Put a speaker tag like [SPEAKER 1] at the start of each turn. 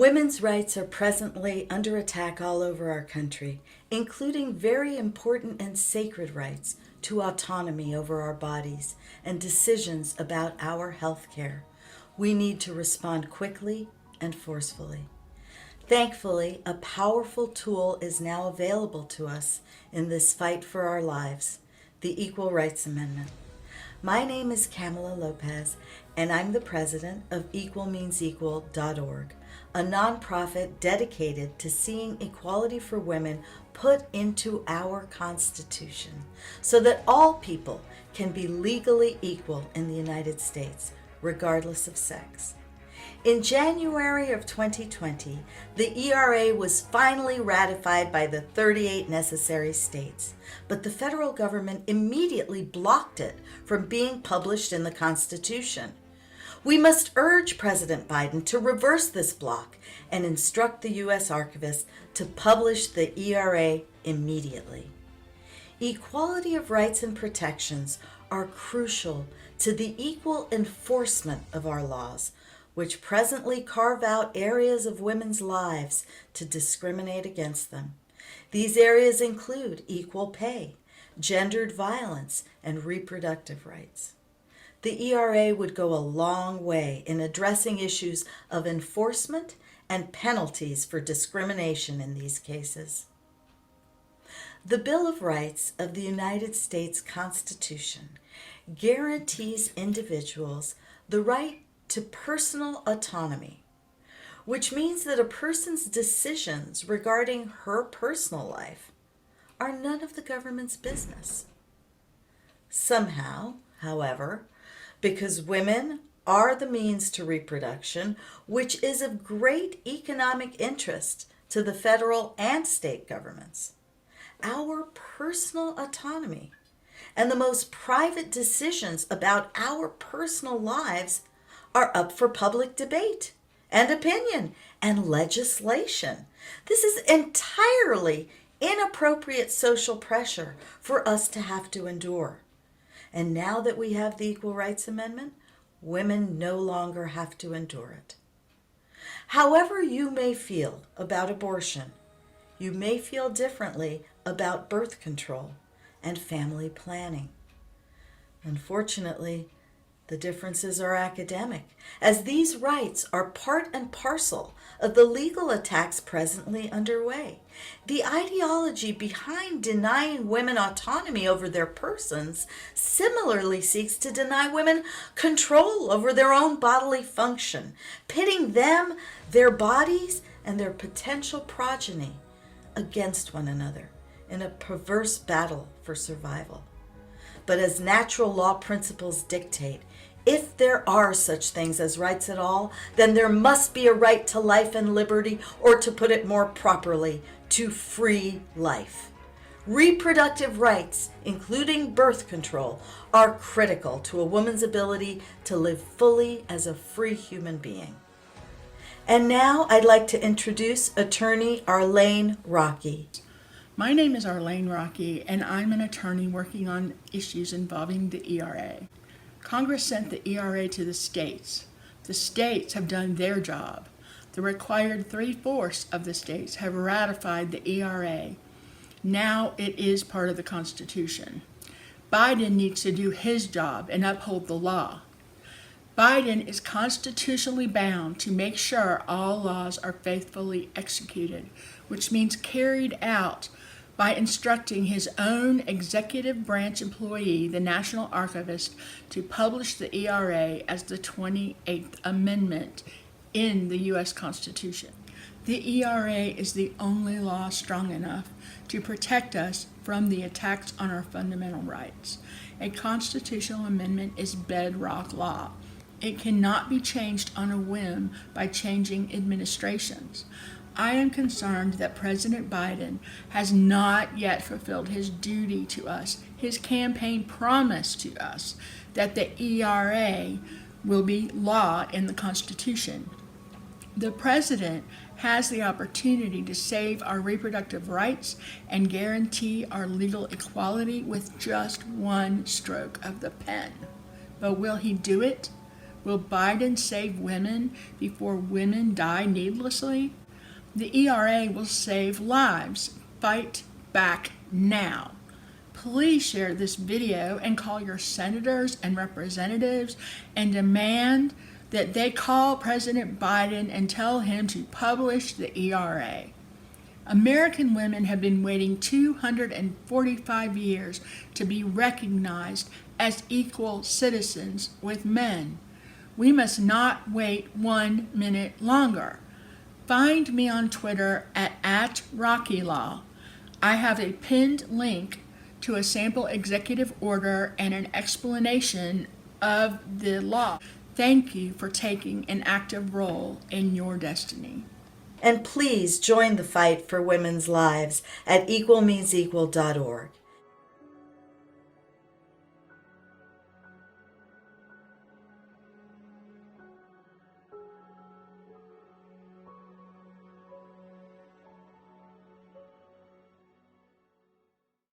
[SPEAKER 1] Women's rights are presently under attack all over our country, including very important and sacred rights to autonomy over our bodies and decisions about our health care. We need to respond quickly and forcefully. Thankfully, a powerful tool is now available to us in this fight for our lives, the Equal Rights Amendment. My name is Kamala Lopez, and I'm the president of EqualMeansEqual.org, a nonprofit dedicated to seeing equality for women put into our Constitution so that all people can be legally equal in the United States, regardless of sex. In January of 2020, the ERA was finally ratified by the 38 necessary states, but the federal government immediately blocked it from being published in the Constitution. We must urge President Biden to reverse this block and instruct the U.S. Archivist to publish the ERA immediately. Equality of rights and protections are crucial to the equal enforcement of our laws, which presently carve out areas of women's lives to discriminate against them. These areas include equal pay, gendered violence, and reproductive rights. The ERA would go a long way in addressing issues of enforcement and penalties for discrimination in these cases. The Bill of Rights of the United States Constitution guarantees individuals the right to personal autonomy, which means that a person's decisions regarding her personal life are none of the government's business. Somehow, however, because women are the means to reproduction, which is of great economic interest to the federal and state governments, our personal autonomy and the most private decisions about our personal lives are up for public debate and opinion and legislation. This is entirely inappropriate social pressure for us to have to endure. And now that we have the Equal Rights Amendment, women no longer have to endure it. However you may feel about abortion, you may feel differently about birth control and family planning. Unfortunately, the differences are academic, as these rights are part and parcel of the legal attacks presently underway. The ideology behind denying women autonomy over their persons similarly seeks to deny women control over their own bodily function, pitting them, their bodies, and their potential progeny against one another in a perverse battle for survival. But as natural law principles dictate, if there are such things as rights at all, then there must be a right to life and liberty, or to put it more properly, to free life. Reproductive rights, including birth control, are critical to a woman's ability to live fully as a free human being. And now I'd like to introduce attorney Arlene Rocky.
[SPEAKER 2] My name is Arlene Rocky, and I'm an attorney working on issues involving the ERA. Congress sent the ERA to the states. The states have done their job. The required 3/4 of the states have ratified the ERA. Now it is part of the Constitution. Biden needs to do his job and uphold the law. Biden is constitutionally bound to make sure all laws are faithfully executed, which means carried out by instructing his own executive branch employee, the National Archivist, to publish the ERA as the 28th Amendment in the U.S. Constitution. The ERA is the only law strong enough to protect us from the attacks on our fundamental rights. A constitutional amendment is bedrock law. It cannot be changed on a whim by changing administrations. I am concerned that President Biden has not yet fulfilled his duty to us, his campaign promise to us, that the ERA will be law in the Constitution. The President has the opportunity to save our reproductive rights and guarantee our legal equality with just one stroke of the pen. But will he do it? Will Biden save women before women die needlessly? The ERA will save lives. Fight back now. Please share this video and call your senators and representatives and demand that they call President Biden and tell him to publish the ERA. American women have been waiting 245 years to be recognized as equal citizens with men. We must not wait 1 minute longer. Find me on Twitter at @RockyLaw. I have a pinned link to a sample executive order and an explanation of the law. Thank you for taking an active role in your destiny.
[SPEAKER 1] And please join the fight for women's lives at equalmeansequal.org.